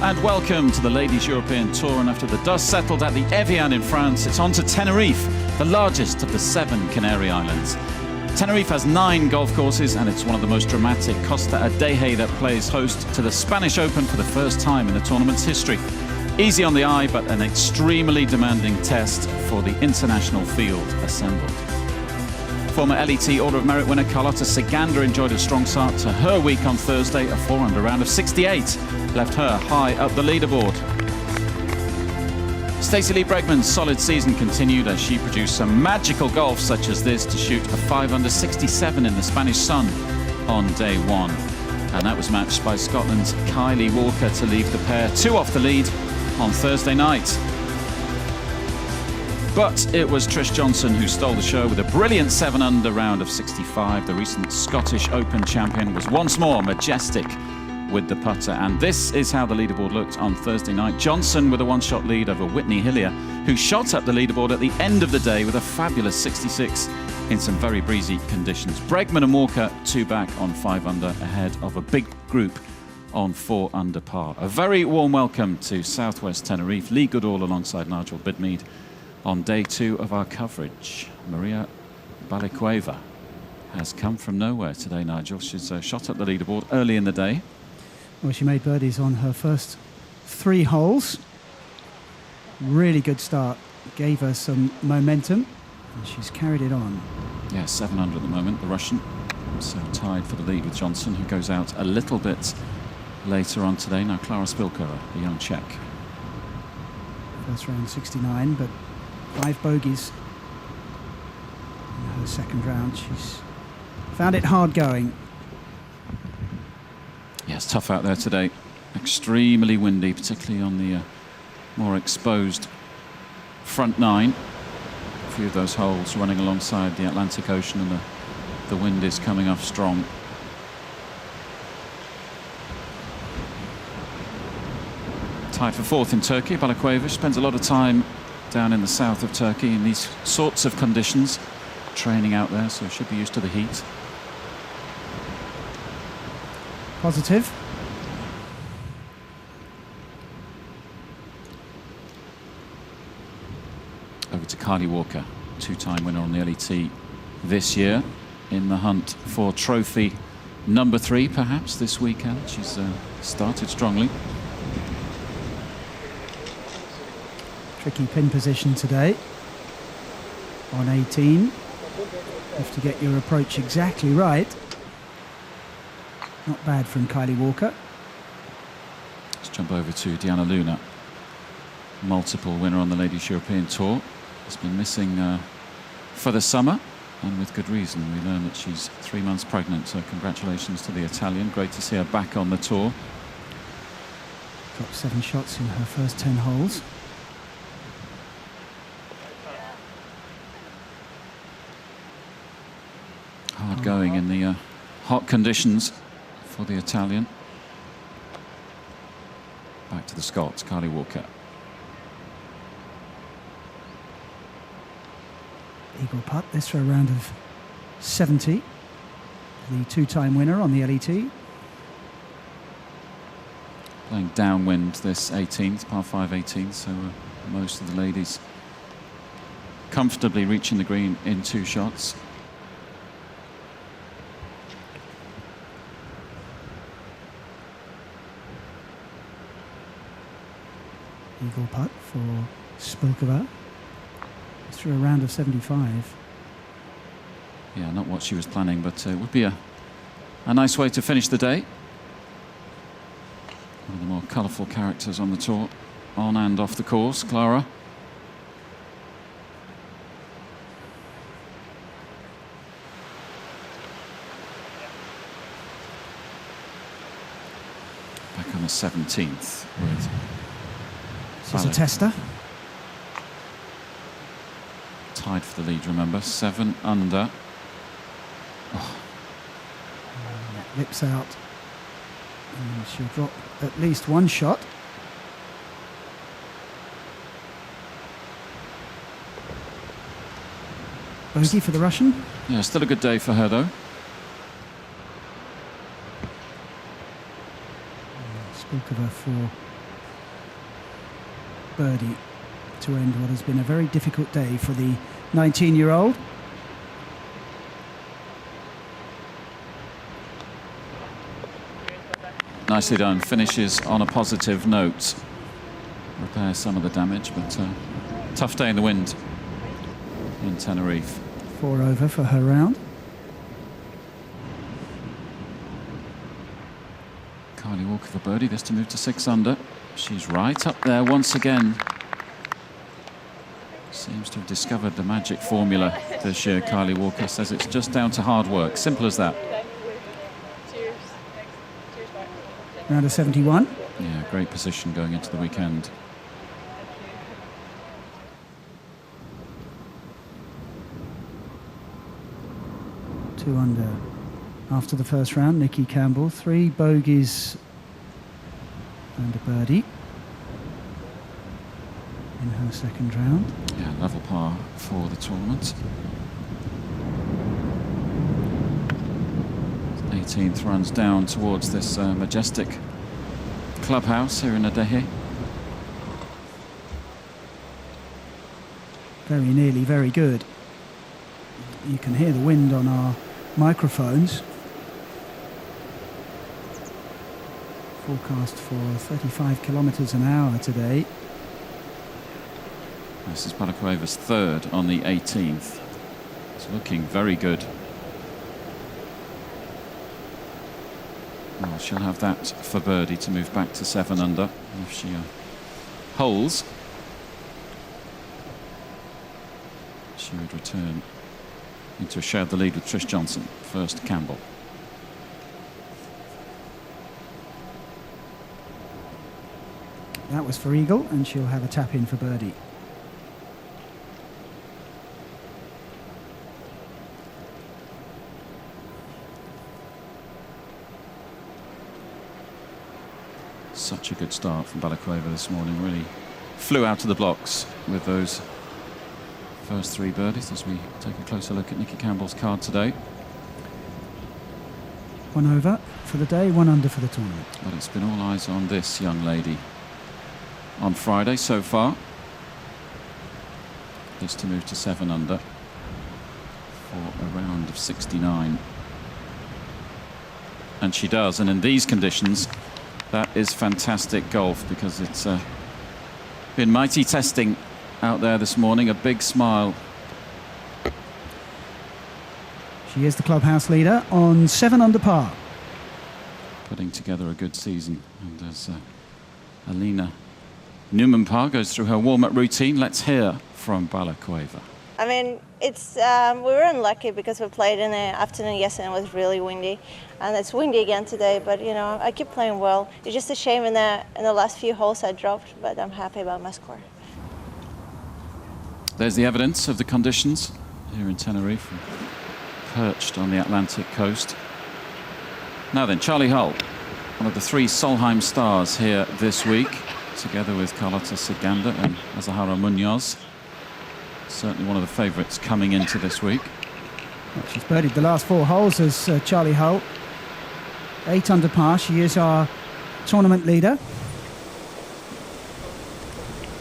and welcome to the Ladies European Tour. And after the dust settled at the Evian in France, it's on to Tenerife, the largest of the 7 Canary Islands. Tenerife has 9 golf courses, and it's one of the most dramatic. Costa Adeje that plays host to the Spanish Open for the first time in the tournament's history. Easy on the eye, but an extremely demanding test for the international field assembled. Former LET Order of Merit winner Carlota Ciganda enjoyed a strong start to her week on Thursday. A 4-under round of 68 left her high up the leaderboard. Stacey Lee Bregman's solid season continued as she produced some magical golf such as this to shoot a 5-under 67 in the Spanish sun on day 1. And that was matched by Scotland's Kylie Walker to leave the pair 2 off the lead on Thursday night. But it was Trish Johnson who stole the show with a brilliant 7-under round of 65. The recent Scottish Open champion was once more majestic with the putter. And this is how the leaderboard looked on Thursday night. Johnson with a 1-shot lead over Whitney Hillier, who shot up the leaderboard at the end of the day with a fabulous 66 in some very breezy conditions. Bregman and Walker 2 back on 5-under ahead of a big group on 4 under par. A very warm welcome to Southwest Tenerife. Lee Goodall alongside Nigel Bidmead on day 2 of our coverage. Maria Balicueva has come from nowhere today, Nigel. She's shot up the leaderboard early in the day. Well, she made birdies on her first 3 holes. Really good start. Gave her some momentum, and she's carried it on. Yeah, 7 under at the moment, the Russian. So tied for the lead with Johnson, who goes out a little bit later on today. Now Klara Spilkova, the young Czech. First round 69, but 5 bogeys in her second round. She's found it hard going. Yeah, it's tough out there today. Extremely windy, particularly on the more exposed front 9. A few of those holes running alongside the Atlantic Ocean, and the wind is coming off strong. Tied for 4th in Turkey, Balakueva spends a lot of time down in the south of Turkey in these sorts of conditions, training out there, so should be used to the heat. Positive. Over to Kylie Walker, 2-time winner on the LET this year, in the hunt for trophy number 3 perhaps this weekend. She's started strongly. Tricky pin position today on 18. Have to get your approach exactly right. Not bad from Kylie Walker. Let's jump over to Diana Luna, multiple winner on the Ladies European Tour. Has been missing for the summer, and with good reason. We learn that she's 3 months pregnant, so congratulations to the Italian. Great to see her back on the tour. Dropped 7 shots in her first 10 holes. Hard going in the hot conditions for the Italian. Back to the Scots, Kylie Walker. Eagle putt, this for a round of 70. The 2-time winner on the LET. Playing downwind this 18th, par 5 18, so most of the ladies comfortably reaching the green in 2 shots. Eagle putt for Spilkova. It's through a round of 75. Yeah, not what she was planning, but it would be a nice way to finish the day. One of the more colourful characters on the tour, on and off the course, Klara. Back on the 17th with This is a tester. Tied for the lead, remember, 7 under. Oh. Lips out. And she'll drop at least 1 shot. Bogey for the Russian. Yeah, still a good day for her, though. Spilkova for birdie to end what has been a very difficult day for the 19-year-old. Nicely done. Finishes on a positive note. Repair some of the damage, but tough day in the wind in Tenerife. 4 over for her round. Kylie Walker for birdie, this to move to 6 under. She's right up there once again. Seems to have discovered the magic formula this year. Kylie Walker says it's just down to hard work. Simple as that. Round of 71. Yeah, great position going into the weekend. Two under after the first round. Nikki Campbell, 3 bogeys and a birdie in her second round. Yeah, level par for the tournament. 18th runs down towards this majestic clubhouse here in Adeje. Very nearly very good. You can hear the wind on our microphones. Forecast for 35 kilometres an hour today. This is Balakoeva's 3rd on the 18th. It's looking very good. Well, she'll have that for birdie to move back to 7 under if she holds. She would return into a share of the lead with Trish Johnson. First Campbell. That was for eagle, and she'll have a tap in for birdie. Such a good start from Balakoeva this morning. Really flew out of the blocks with those first 3 birdies as we take a closer look at Nikki Campbell's card today. 1 over for the day, 1 under for the tournament. But it's been all eyes on this young lady on Friday so far. This to move to 7 under for a round of 69. And she does, and in these conditions that is fantastic golf, because it's been mighty testing out there this morning. A big smile. She is the clubhouse leader on 7 under par. Putting together a good season. And as Alina Newman-Parr goes through her warm-up routine, let's hear from Balakoeva. I mean, it's we were unlucky because we played in the afternoon yesterday and it was really windy, and it's windy again today. But you know, I keep playing well. It's just a shame in the last few holes I dropped, but I'm happy about my score. There's the evidence of the conditions here in Tenerife, perched on the Atlantic coast. Now then, Charlie Hull, one of the 3 Solheim stars here this week, together with Carlota Ciganda and Azahara Munoz. Certainly one of the favourites coming into this week. Well, she's birdied the last 4 holes as Charlie Hull. 8 under par. She is our tournament leader.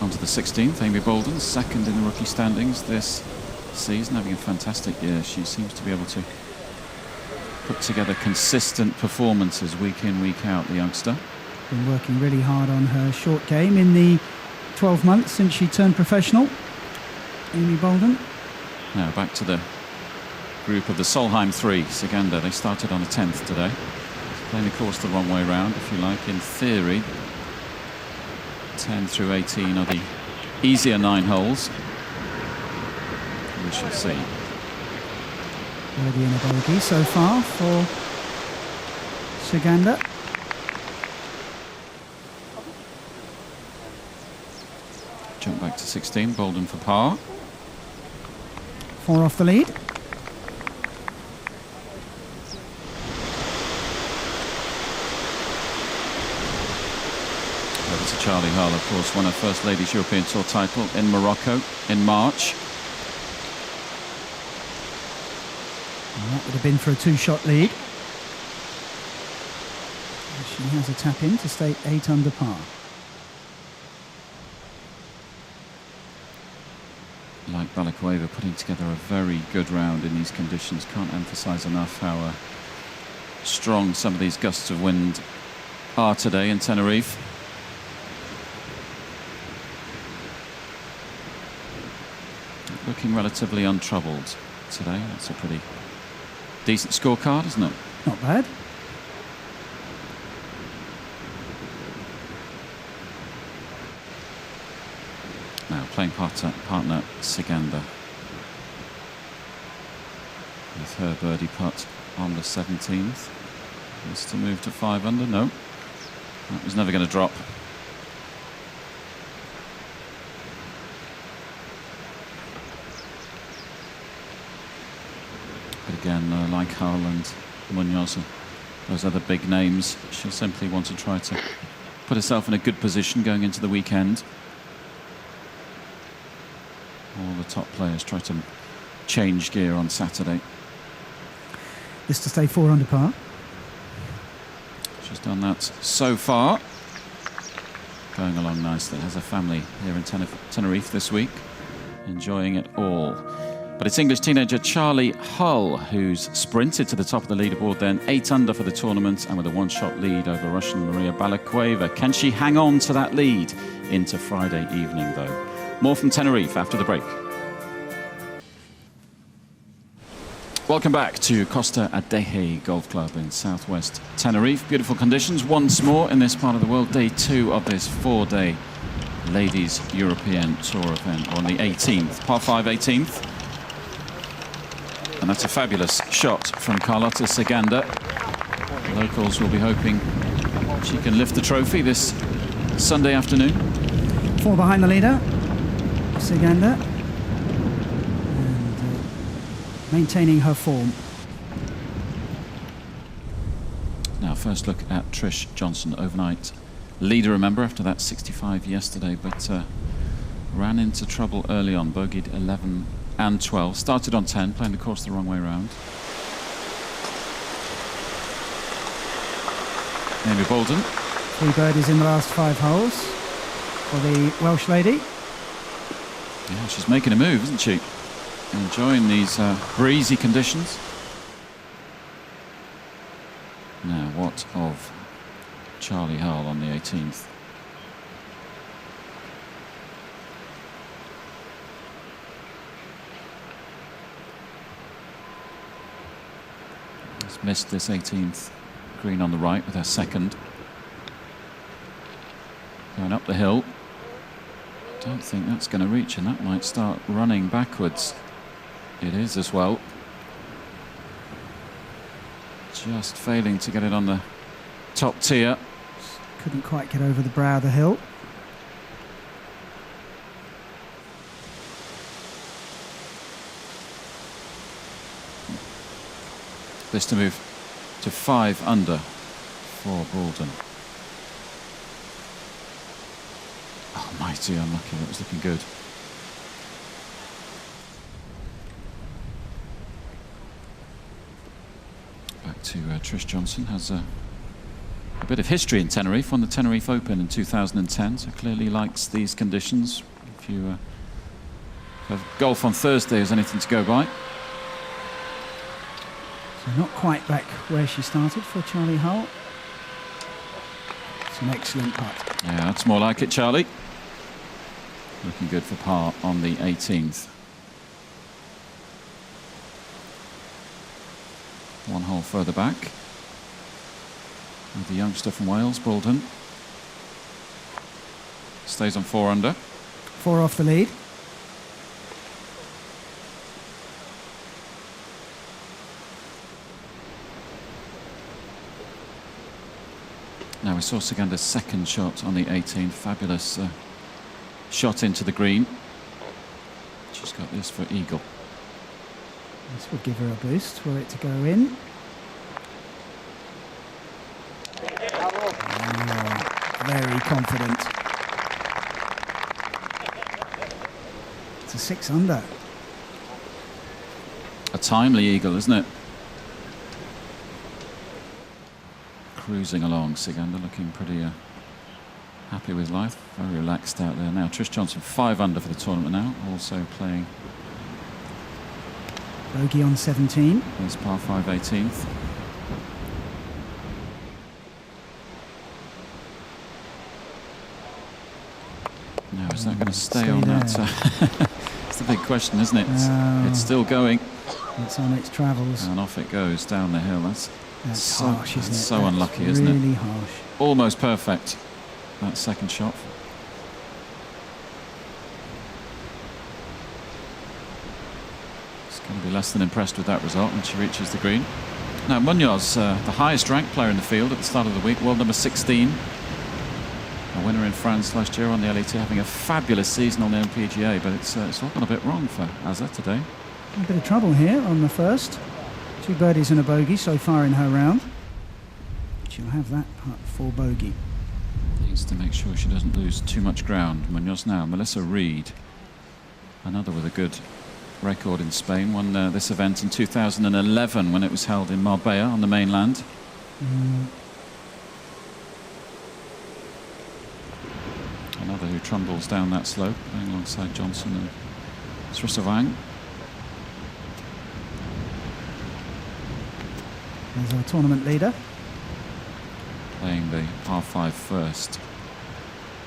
On to the 16th, Amy Bolden, 2nd in the rookie standings this season, having a fantastic year. She seems to be able to put together consistent performances week in, week out, the youngster. Been working really hard on her short game in the 12 months since she turned professional. Amy Bolden. Now back to the group of the Solheim 3, Ciganda. They started on the 10th today. Playing the course the wrong way round, if you like. In theory, 10 through 18 are the easier 9 holes. We shall see. Birdie and a bogey so far for Ciganda. Jump back to 16, Bolden for par. 4 off the lead. Over to Charlie Hull, of course, won her first Ladies European Tour title in Morocco in March. And that would have been for a 2-shot lead. She has a tap in to stay 8 under par. Balaklava putting together a very good round in these conditions. Can't emphasize enough how strong some of these gusts of wind are today in Tenerife. Looking relatively untroubled today. That's a pretty decent scorecard, isn't it? Not bad. Now playing partner Siganda with her birdie putt on the 17th. Is to move to 5 under? No. That was never going to drop. But again, like Hull and Munoz and those other big names, she'll simply want to try to put herself in a good position going into the weekend. All the top players try to change gear on Saturday. This to stay 4 under par. She's done that so far. Going along nicely. Has a family here in Tenerife this week, enjoying it all. But it's English teenager Charlie Hull who's sprinted to the top of the leaderboard, then 8 under for the tournament and with a one-shot lead over Russian Maria Balaklava. Can she hang on to that lead into Friday evening, though? More from Tenerife after the break. Welcome back to Costa Adeje Golf Club in southwest Tenerife. Beautiful conditions once more in this part of the world. Day 2 of this 4-day Ladies European Tour event on the 18th. Par 5 18th. And that's a fabulous shot from Carlota Siganda. The locals will be hoping she can lift the trophy this Sunday afternoon. 4 behind the leader, Siganda, and maintaining her form. Now, first look at Trish Johnson, overnight leader, remember, after that 65 yesterday, but ran into trouble early on, bogeyed 11 and 12, started on 10, playing the course the wrong way around. Amy Bolden. 3 birdies in the last 5 holes for the Welsh lady. Yeah, she's making a move, isn't she? Enjoying these breezy conditions. Now, what of Charlie Hull on the 18th? Has missed this 18th green on the right with her second. Going up the hill. Don't think that's going to reach, and that might start running backwards. It is as well. Just failing to get it on the top tier. Couldn't quite get over the brow of the hill. This to move to 5 under for Bolden. Oh, mighty unlucky. That was looking good. Back to Trish Johnson. Has a bit of history in Tenerife. Won the Tenerife Open in 2010, so clearly likes these conditions. If you have golf on Thursday as anything to go by. So not quite back where she started for Charlie Hull. It's an excellent putt. Yeah, that's more like it, Charlie. Looking good for par on the 18th. 1 hole further back. With the youngster from Wales, Bolden. Stays on 4 under. 4 off the lead. Now we saw Siganda's second shot on the 18th. Fabulous shot into the green. She's got this for eagle. This will give her a boost for it to go in. Oh, very confident. It's a 6 under. A timely eagle, isn't it? Cruising along, Siganda looking pretty happy with life. Very relaxed out there now. Trish Johnson 5 under for the tournament now, also playing Bogey on 17. There's par 5 18th. Now, is that going to stay on there. that? It's the big question, isn't it? It's still going. It's on its travels. And off it goes down the hill. That's That's harsh, isn't it? so That's unlucky, isn't it? Really harsh. Almost perfect, that second shot. She's going to be less than impressed with that result when she reaches the green. Now, Munoz, the highest ranked player in the field at the start of the week, world number 16. A winner in France last year on the LET, having a fabulous season on the MPGA, but it's all gone a bit wrong for Adeje today. A bit of trouble here on the first. 2 birdies and a bogey so far in her round. She'll have that putt for bogey. Needs to make sure she doesn't lose too much ground. Munoz now. Melissa Reid, another with a good record in Spain, won this event in 2011 when it was held in Marbella on the mainland. Another who trundles down that slope, playing alongside Johnson and Srisavang. There's our tournament leader. Playing the par 5 first.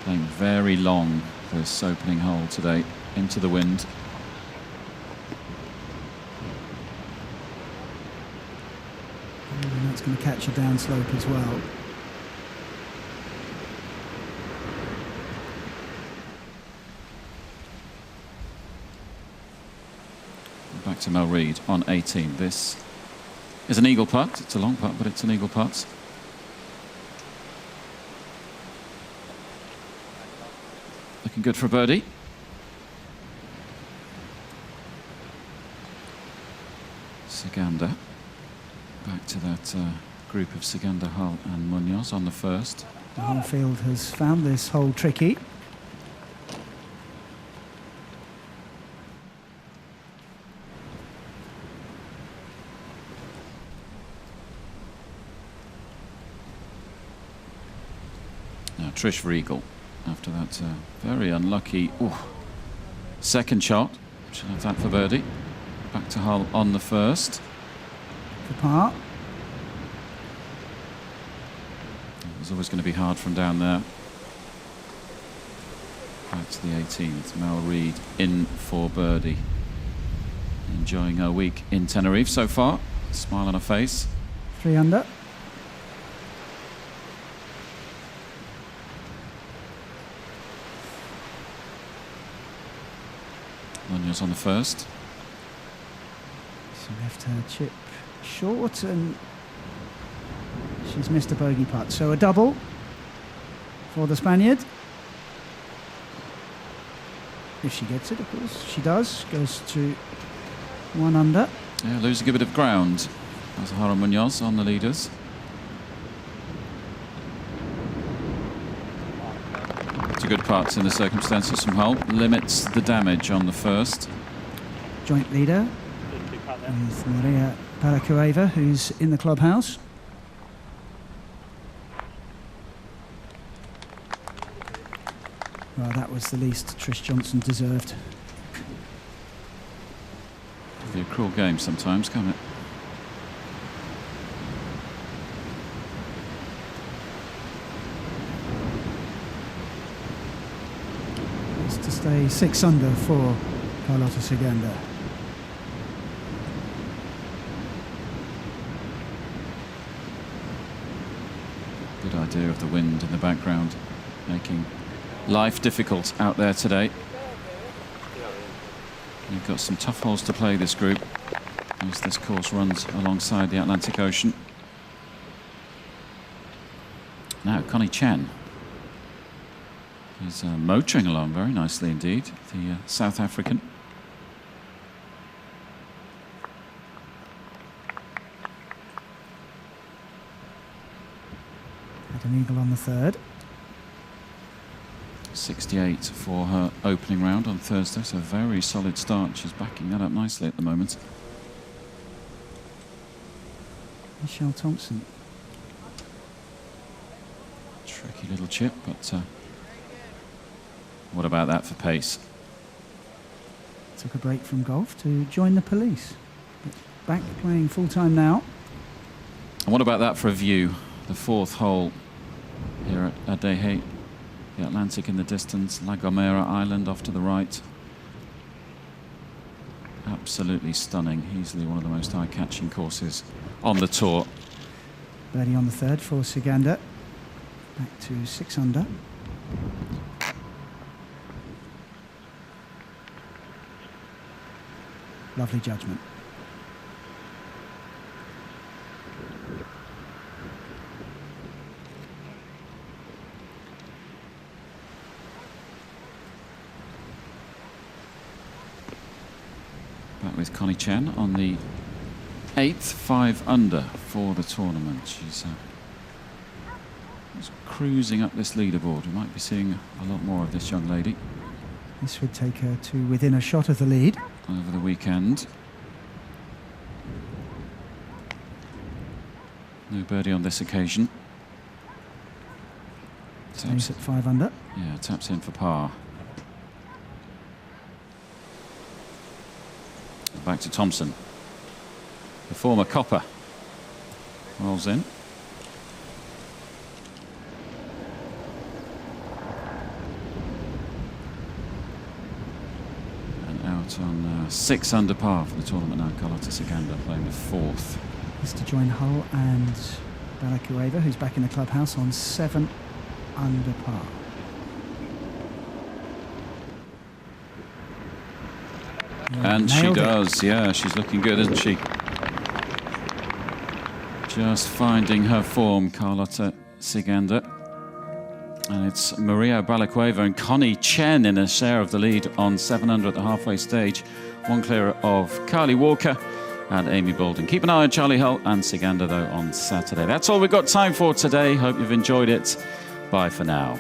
Playing very long this opening hole today, into the wind. And that's going to catch a downslope as well. Back to Mel Reid on 18. This is an eagle putt. It's a long putt, but it's an eagle putt. Looking good for a birdie. Saganda. Back to that group of Saganda, Hull and Munoz on the first. The whole field has found this hole tricky. Now Trish for eagle after that very unlucky second shot. She'll have that for birdie. Back to Hull on the first. For par. It was always going to be hard from down there. Back to the 18th. Mel Reid in for birdie. Enjoying her week in Tenerife so far. Smile on her face. 3 under. Munoz on the first. She left her chip short and she's missed a bogey putt. So a double for the Spaniard. If she gets it, of course. She does. Goes to 1 under. Yeah, losing a bit of ground. Azahara Munoz on the leaders. It's a good putt in the circumstances from Hull. Limits the damage on the first. Joint leader with Maria Paracueva, who's in the clubhouse. Well, that was the least Trish Johnson deserved. It'll be a cruel game sometimes, can't it? It's to stay 6 under for Carlota Saganda. Good idea of the wind in the background, making life difficult out there today. You've got some tough holes to play, this group, as this course runs alongside the Atlantic Ocean. Now, Connie Chen is motoring along very nicely indeed, the South African. Had an eagle on the third. 68 for her opening round on Thursday, so a very solid start. She's backing that up nicely at the moment. Michelle Thompson. Tricky little chip, but what about that for pace? Took a break from golf to join the police. back playing full-time now. And what about that for a view? The fourth hole here at Adeje. The Atlantic in the distance, La Gomera Island off to the right. Absolutely stunning. Easily one of the most eye-catching courses on the tour. Birdie on the third for Siganda. Back to 6 under. Lovely judgment. Back with Connie Chen on the 8th, 5 under for the tournament. She's cruising up this leaderboard. We might be seeing a lot more of this young lady. This would take her to within a shot of the lead. Over the weekend. No birdie on this occasion. Stays at 5 under. Yeah, taps in for par. Back to Thompson. The former copper rolls in. And out on 6 under par for the tournament now. Carlota Siganda playing the 4th. Mr. Join Hull and Balakueva, who's back in the clubhouse, on 7 under par. And she Nailed it. does, yeah, she's looking good, isn't she? Just finding her form, Carlota Siganda. And it's Maria Balakueva and Connie Chen in a share of the lead on 7 under at the halfway stage. One clear of Carly Walker and Amy Bolden. Keep an eye on Charlie Hull and Siganda, though, on Saturday. That's all we've got time for today. Hope you've enjoyed it. Bye for now.